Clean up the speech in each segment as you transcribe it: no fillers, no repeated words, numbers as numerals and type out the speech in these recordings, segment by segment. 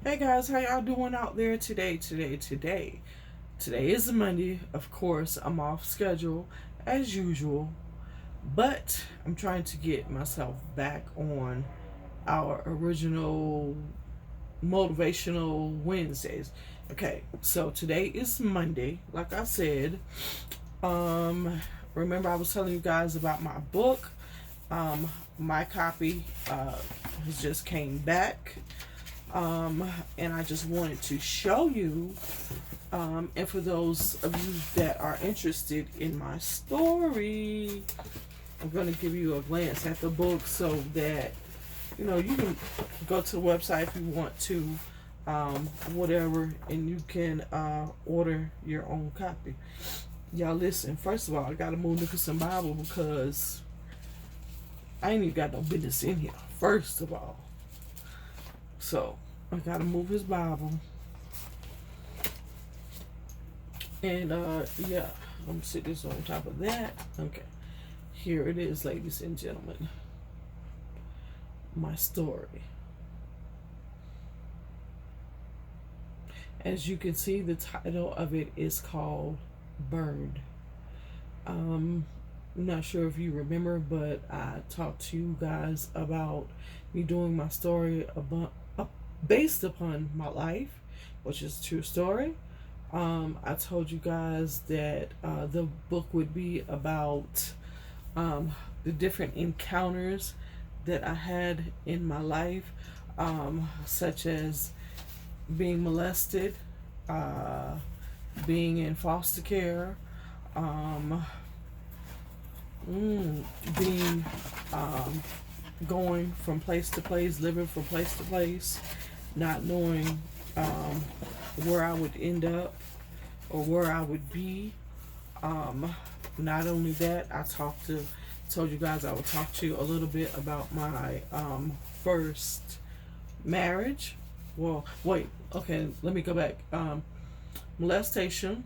Hey guys, how y'all doing out there today? Today is Monday. Of course, I'm off schedule as usual, but I'm trying to get myself back on our original motivational Wednesdays. Okay, so today is Monday. Like I said, um, remember I was telling you guys about my book. My copy has just came back. And I just wanted to show you, and for those of you that are interested in my story, I'm going to give you a glance at the book so that you can go to the website if you want to, whatever, and you can order your own copy. Y'all listen, first of all, I got to move look at some Bible because I ain't even got no business in here, first of all. So I gotta move his Bible. And yeah, I'm gonna sit this on top of that. Okay. Here it is, ladies and gentlemen. My story. As you can see, the title of it is called Burned. I'm not sure if you remember, but I talked to you guys about me doing my story about based upon my life, which is a true story. I told you guys that the book would be about the different encounters that I had in my life, such as being molested, being in foster care, being going from place to place, living from place to place, not knowing where I would end up or where I would be. Not only that, told you guys I would talk to you a little bit about my first marriage. Well, wait, okay, let me go back. Molestation,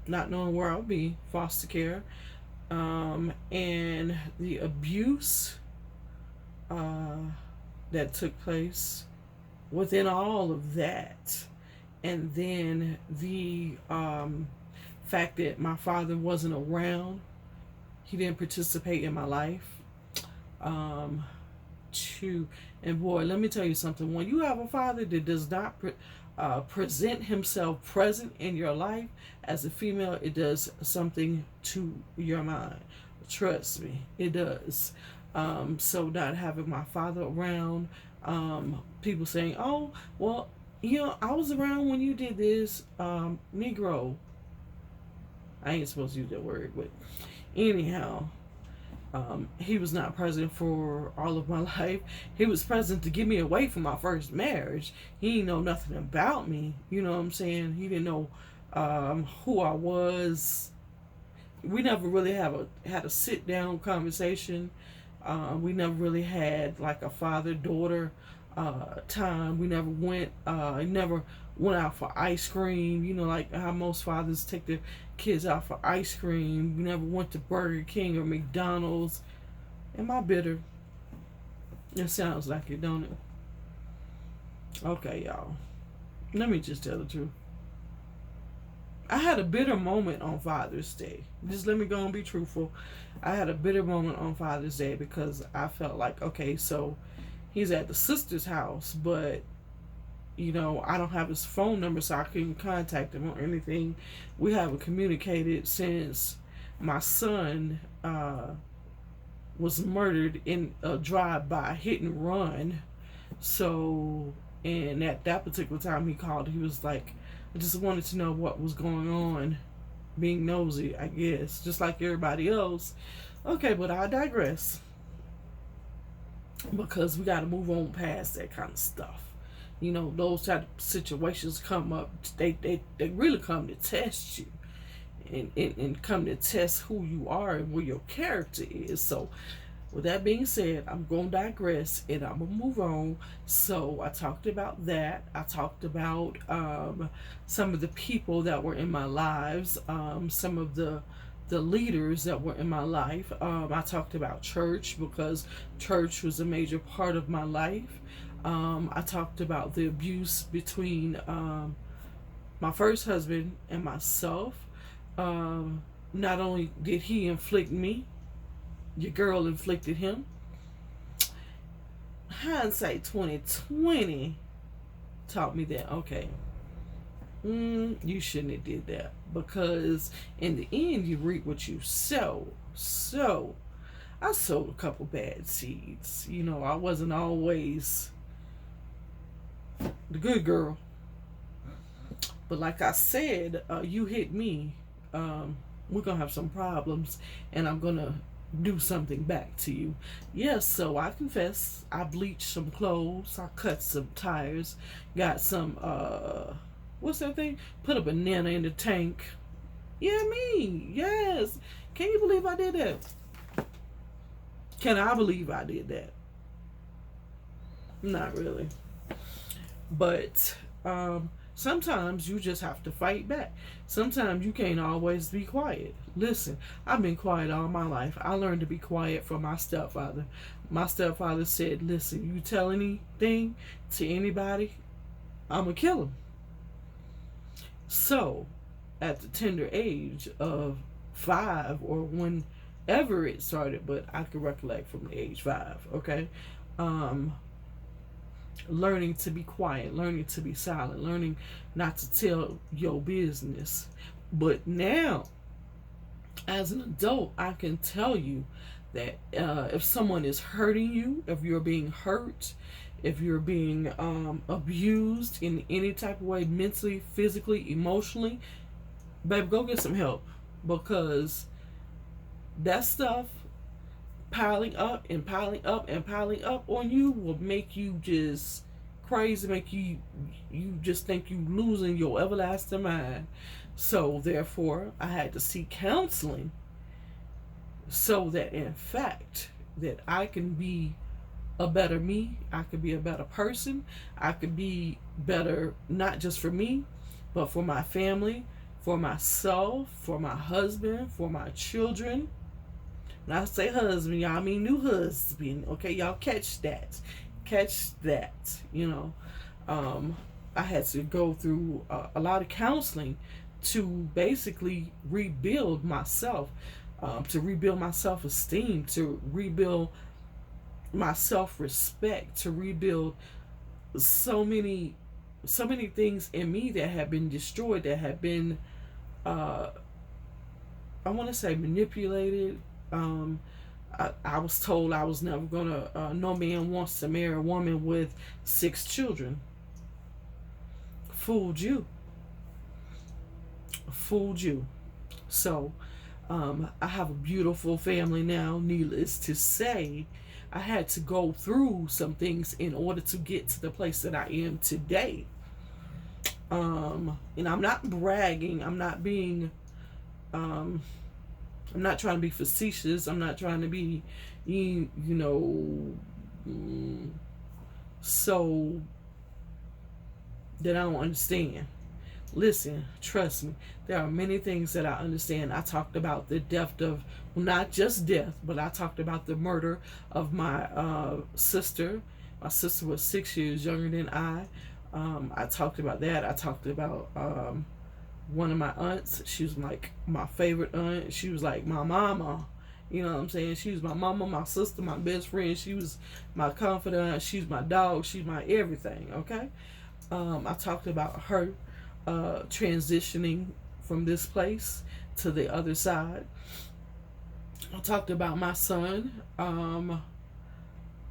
not knowing where I would be, foster care, and the abuse that took place within all of that, and then the fact that my father wasn't around, he didn't participate in my life. To and boy, let me tell you something. When you have a father that does not present himself present in your life as a female, it does something to your mind. Trust me, it does. So not having my father around, people saying, "Oh, well, I was around when you did this." Negro. I ain't supposed to use that word, but anyhow, he was not present for all of my life. He was present to get me away from my first marriage. He didn't know nothing about me. You know what I'm saying? He didn't know who I was. We never really had a sit down conversation. We never really had like a father daughter time. We never went out for ice cream. Like how most fathers take their kids out for ice cream. We never went to Burger King or McDonald's. Am I bitter? It sounds like it, don't it? Okay, y'all. Let me just tell the truth. I had a bitter moment on Father's Day. Just let me go and be truthful. I had a bitter moment on Father's Day because I felt like, okay, so he's at the sister's house, but I don't have his phone number, so I couldn't contact him or anything. We haven't communicated since my son was murdered in a drive-by hit and run. So, and at that particular time he called, he was like, I just wanted to know what was going on. Being nosy, I guess, just like everybody else. Okay, but I digress. Because we got to move on past that kind of stuff. Those type of situations come up. They really come to test you. And come to test who you are and where your character is. So, with that being said, I'm going to digress and I'm going to move on. So I talked about that. I talked about some of the people that were in my lives, some of the leaders that were in my life. I talked about church because church was a major part of my life. I talked about the abuse between my first husband and myself. Um, Not only did he inflict me, your girl inflicted him. Hindsight 2020 taught me that, okay, you shouldn't have did that, because in the end you reap what you sow. So I sowed a couple bad seeds. I wasn't always the good girl. But like I said, you hit me. We're going to have some problems, and I'm going to do something back to you. Yes, so I confess, I bleached some clothes, I cut some tires, got some, what's that thing? Put a banana in the tank. Yeah, me. Yes. Can you believe I did that? Can I believe I did that? Not really. But sometimes you just have to fight back. Sometimes you can't always be quiet. Listen, I've been quiet all my life. I learned to be quiet from my stepfather. My stepfather said, listen, you tell anything to anybody, I'm going to kill him. So, at the tender age of 5, or whenever it started, but I can recollect from the age 5, okay? Learning to be quiet, learning to be silent, learning not to tell your business. But now, as an adult, I can tell you that if someone is hurting you, if you're being hurt, if you're being abused in any type of way, mentally, physically, emotionally, babe, go get some help, because that stuff piling up and piling up and piling up on you will make you just crazy, make you just think you losing your everlasting mind. So therefore I had to seek counseling, so that in fact that I can be a better me, I could be a better person, I could be better, not just for me, but for my family, for myself, for my husband, for my children. When I say husband, y'all, I mean new husband. Okay, y'all catch that. Catch that. I had to go through a lot of counseling to basically rebuild myself, to rebuild my self-esteem, to rebuild my self-respect, to rebuild so many things in me that have been destroyed, that have been, I want to say, manipulated. I was told I was never gonna, no man wants to marry a woman with 6 children. Fooled you. Fooled you. So, I have a beautiful family now. Needless to say, I had to go through some things in order to get to the place that I am today. And I'm not bragging. I'm not being, I'm not trying to be facetious. I'm not trying to be, so that I don't understand. Listen, trust me, there are many things that I understand. I talked about the death of, well, not just death, but I talked about the murder of my sister. My sister was 6 years younger than I. I talked about that. I talked about one of my aunts. She was like my favorite aunt. She was like my mama. You know what I'm saying? She was my mama, my sister, my best friend. She was my confidant. She's my dog. She's my everything. Okay. I talked about her transitioning from this place to the other side. I talked about my son,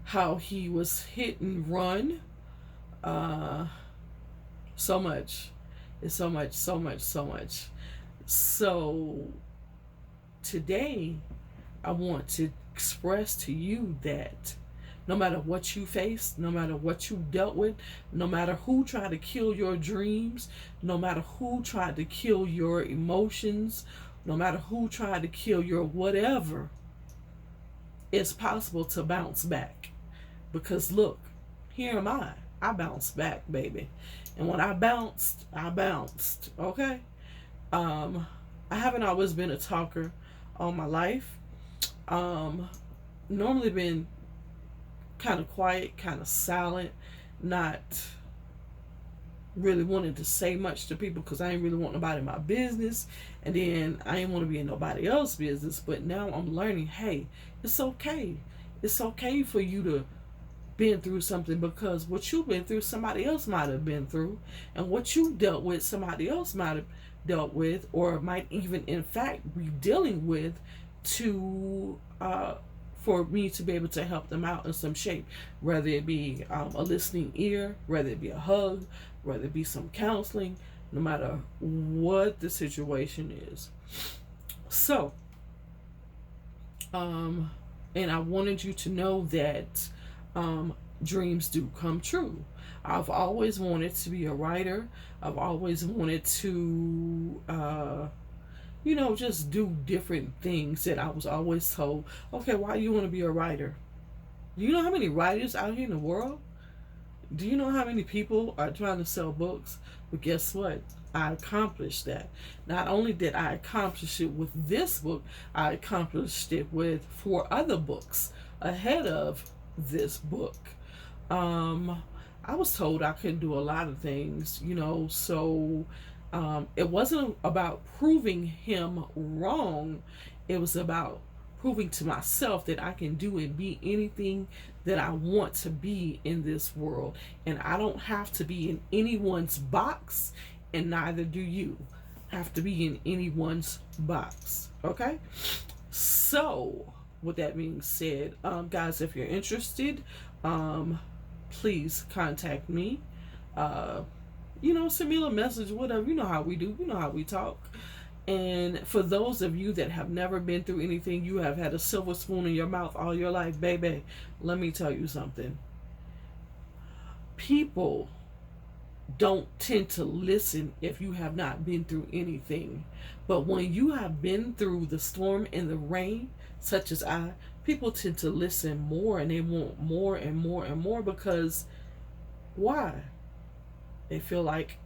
how he was hit and run. So much. It's so much, so much, so much. So today, I want to express to you that no matter what you face, no matter what you dealt with, no matter who tried to kill your dreams, no matter who tried to kill your emotions, no matter who tried to kill your whatever, it's possible to bounce back. Because look, here am I. I bounced back, baby. And when I bounced, okay? I haven't always been a talker all my life. Normally been kind of quiet, kind of silent, not really wanting to say much to people because I ain't really want nobody in my business, and then I ain't want to be in nobody else's business. But now I'm learning, hey, it's okay. It's okay for you to been through something, because what you've been through somebody else might have been through, and what you dealt with somebody else might have dealt with, or might even in fact be dealing with, to for me to be able to help them out in some shape, whether it be a listening ear, whether it be a hug, whether it be some counseling, no matter what the situation is. So and I wanted you to know that dreams do come true. I've always wanted to be a writer. I've always wanted to, just do different things that I was always told, okay, why do you want to be a writer? Do you know how many writers out here in the world? Do you know how many people are trying to sell books? But guess what? I accomplished that. Not only did I accomplish it with this book, I accomplished it with 4 other books ahead of this book. I was told I couldn't do a lot of things, so it wasn't about proving him wrong. It was about proving to myself that I can do and be anything that I want to be in this world. And I don't have to be in anyone's box, and neither do you have to be in anyone's box. Okay? So, with that being said, guys, if you're interested, please contact me. Send me a little message, whatever. You know how we do. You know how we talk. And for those of you that have never been through anything, you have had a silver spoon in your mouth all your life, baby, let me tell you something. People don't tend to listen if you have not been through anything. But when you have been through the storm and the rain, such as people tend to listen more, and they want more and more and more, because why? They feel like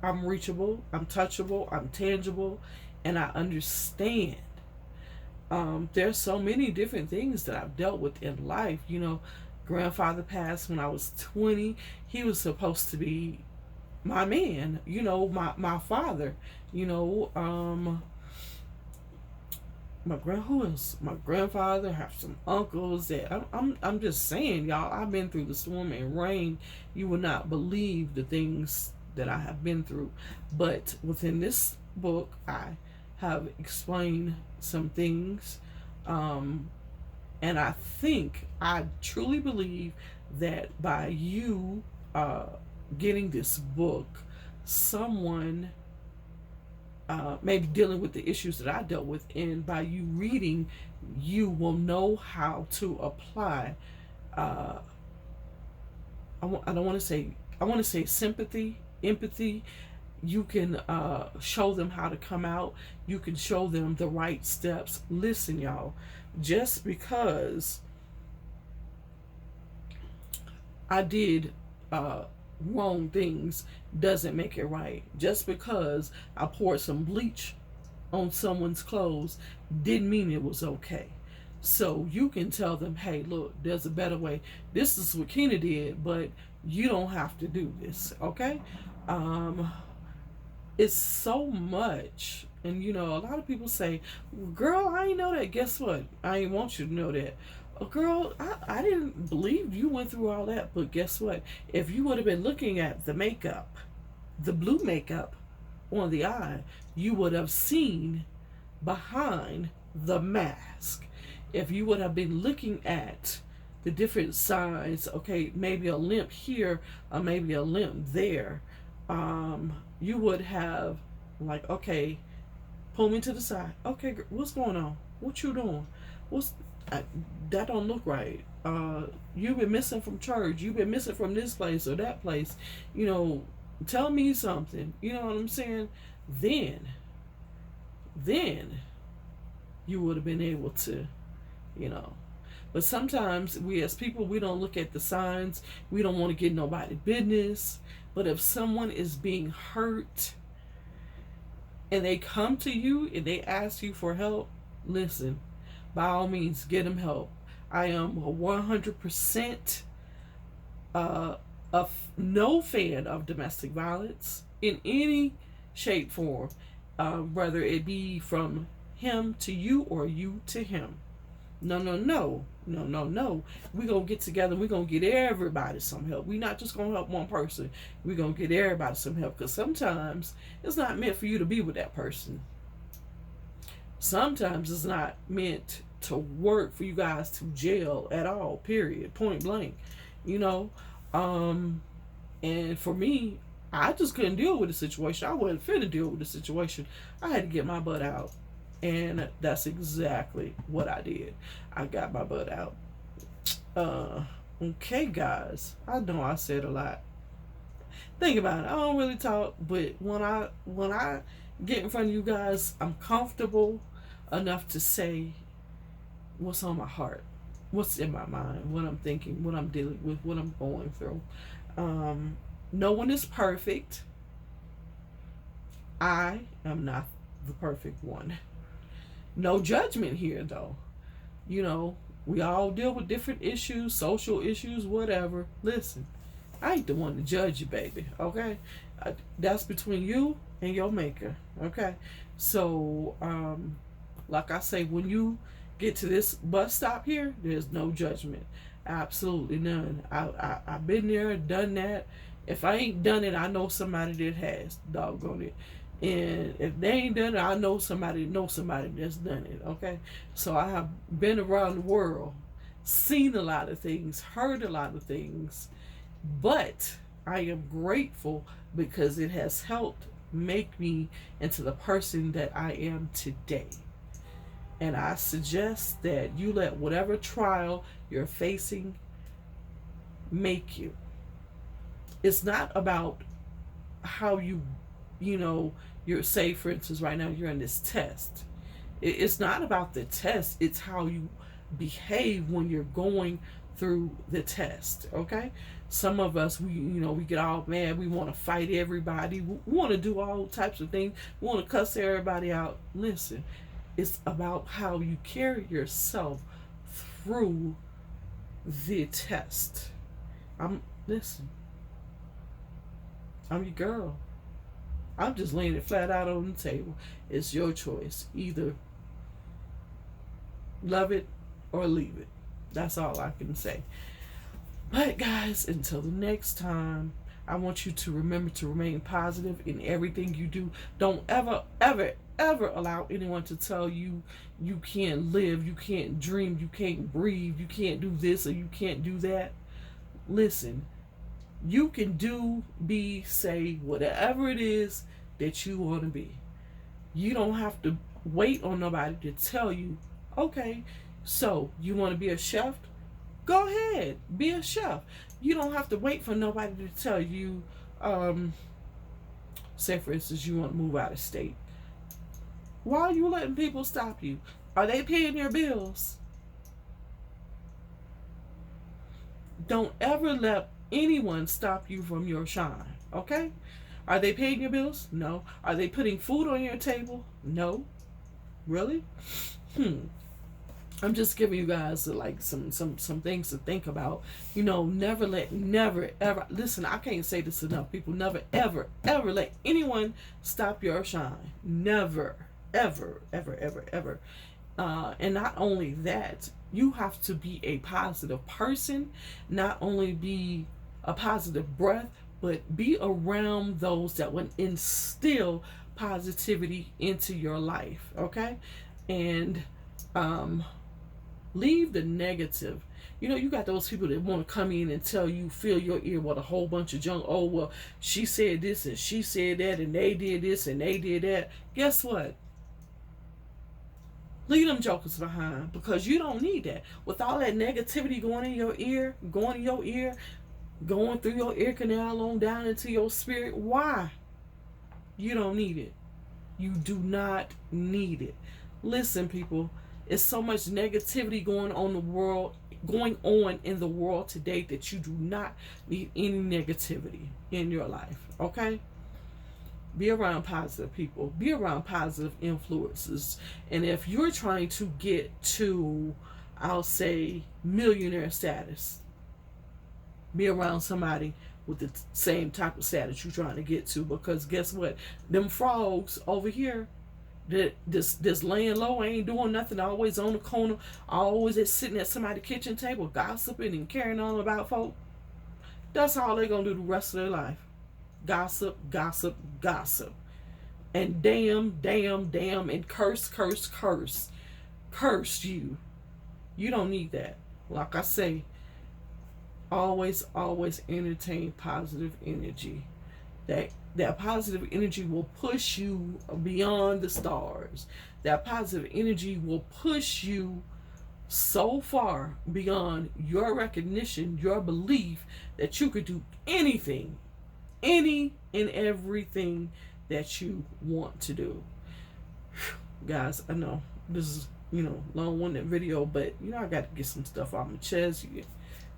I'm reachable, I'm touchable, I'm tangible, and I understand. There's so many different things that I've dealt with in life. Grandfather passed when I was 20. He was supposed to be my man, my father. My grandfather, have some uncles that I'm just saying, y'all, I've been through the storm and rain. You will not believe the things that I have been through. But within this book, I have explained some things, and I truly believe that by you getting this book, someone maybe dealing with the issues that I dealt with, and by you reading, you will know how to apply. I want to say sympathy, empathy. You can show them how to come out. You can show them the right steps. Listen, y'all, just because I did wrong things doesn't make it right. Just because I poured some bleach on someone's clothes didn't mean it was okay. So you can tell them, hey, look, there's a better way. This is what Quina did, but you don't have to do this, okay? It's so much. And a lot of people say, girl, I ain't know that. Guess what? I ain't want you to know that. Girl, I didn't believe you went through all that. But guess what? If you would have been looking at the makeup, the blue makeup on the eye, you would have seen behind the mask. If you would have been looking at the different signs, okay, maybe a limp here, or maybe a limp there, you would have, like, okay, pull me to the side. Okay, what's going on? What you doing? That don't look right. You've been missing from church. You've been missing from this place or that place. Tell me something. You know what I'm saying? Then you would have been able to, But sometimes we as people, we don't look at the signs. We don't want to get nobody business. But if someone is being hurt and they come to you and they ask you for help, listen, by all means, get them help. I am 100% no fan of domestic violence in any shape, form, whether it be from him to you or you to him. No, no, no, no, no, no. We're going to get together. We're going to get everybody some help. We're not just going to help one person. We're going to get everybody some help, because sometimes it's not meant for you to be with that person. Sometimes it's not meant to work for you guys to jail at all, period, point blank. You know, and for me, I just couldn't deal with the situation. I wasn't fit to deal with the situation. I had to get my butt out. And that's exactly what I did. I got my butt out. Okay, guys. I know I said a lot. Think about it. I don't really talk, but when I get in front of you guys, I'm comfortable enough to say what's on my heart, what's in my mind, what I'm thinking, what I'm dealing with, what I'm going through. No one is perfect. I am not the perfect one. No judgment here, though. You know, we all deal with different issues, social issues, whatever. Listen, I ain't the one to judge you, baby. Okay, that's between you and your maker. Okay, so like I say, when you get to this bus stop here, there's no judgment, absolutely none. I've been there, done that. If I ain't done it, I know somebody that has. Doggone it. And if they ain't done it, I know somebody that's done it. Okay, so I have been around the world, seen a lot of things, heard a lot of things, but I am grateful because it has helped make me into the person that I am today. And I suggest that you let whatever trial you're facing make you. It's not about how you're, say for instance right now you're in this test. It's not about the test, it's how you behave when you're going through the test. Okay, some of us, we get all mad, we want to fight everybody, we want to do all types of things, we want to cuss everybody out. Listen, it's about how you carry yourself through the test. Listen, I'm your girl. I'm just laying it flat out on the table. It's your choice. Either love it or leave it. That's all I can say. But guys, until the next time, I want you to remember to remain positive in everything you do. Don't ever, ever, ever allow anyone to tell you you can't live, you can't dream, you can't breathe, you can't do this or you can't do that. Listen, you can do, be, say, whatever it is that you want to be. You don't have to wait on nobody to tell you, okay, so you want to be a chef? Go ahead, be a chef. You don't have to wait for nobody to tell you, say for instance, you want to move out of state. Why are you letting people stop you? Are they paying your bills? Don't ever let anyone stop you from your shine, okay? Are they paying your bills? No. Are they putting food on your table? No. Really? I'm just giving you guys like some things to think about. Never ever, listen, I can't say this enough, people. Never ever ever let anyone stop your shine. Never ever ever ever ever. And not only that, you have to be a positive person. Not only be a positive breath, but be around those that would instill positivity into your life. Okay, and leave the negative. You got those people that want to come in and tell you, fill your ear with a whole bunch of junk. Oh, well, she said this and she said that and they did this and they did that. Guess what? Leave them jokers behind, because you don't need that. With all that negativity going in your ear, going through your ear canal on down into your spirit. Why? You don't need it. You do not need it. Listen, people, it's so much negativity going on in the world today that you do not need any negativity in your life. Okay? Be around positive people. Be around positive influences. And if you're trying to get to, I'll say, millionaire status, be around somebody with the same type of status you're trying to get to. Because guess what? Them frogs over here that this laying low, ain't doing nothing, always on the corner, always just sitting at somebody's kitchen table gossiping and carrying on about folk. That's all they're gonna do the rest of their life. Gossip, gossip, gossip. And damn, damn, damn, and curse, curse, curse. Curse you. You don't need that. Like I say, always, always entertain positive energy. That positive energy will push you beyond the stars. That positive energy will push you so far beyond your recognition, your belief that you could do anything, any and everything that you want to do. Guys, I know this is, long-winded video, but I got to get some stuff off my chest. You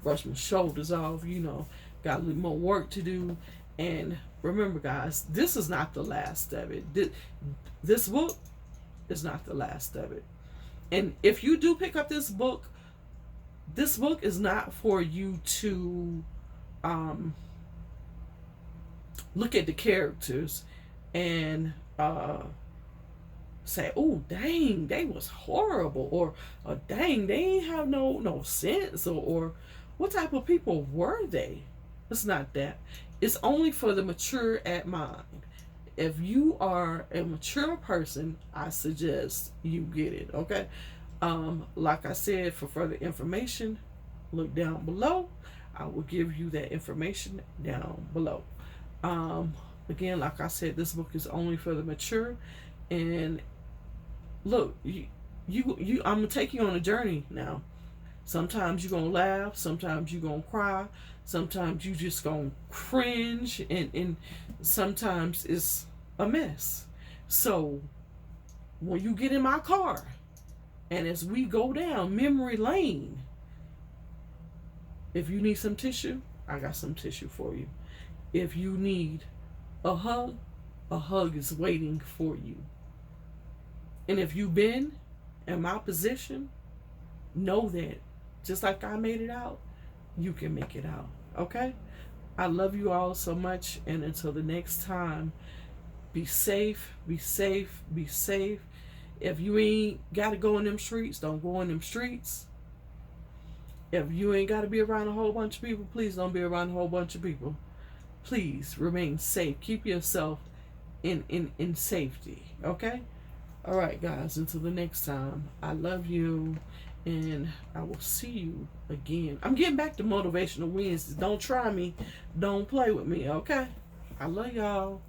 brush my shoulders off. Got a little more work to do. And remember, guys, this is not the last of it. This book is not the last of it. And if you do pick up this book is not for you to look at the characters and say, oh, dang, they was horrible, or dang, they ain't have no sense, or what type of people were they? It's not that. It's only for the mature at mind. If you are a mature person, I suggest you get it, okay? Like I said, for further information, look down below. I will give you that information down below. Again, like I said, this book is only for the mature. And look, I'm gonna take you on a journey now. Sometimes you're gonna laugh, sometimes you're gonna cry, sometimes you just gonna cringe, and sometimes it's a mess. So when you get in my car and as we go down memory lane, if you need some tissue, I got some tissue for you. If you need a hug is waiting for you. And if you've been in my position, know that just like I made it out, you can make it out. Okay? I love you all so much. And until the next time, be safe, be safe, be safe. If you ain't got to go in them streets, don't go in them streets. If you ain't got to be around a whole bunch of people, please don't be around a whole bunch of people. Please remain safe. Keep yourself in safety. Okay? All right, guys. Until the next time, I love you. And I will see you again. I'm getting back to Motivational Wednesdays. Don't try me. Don't play with me, okay? I love y'all.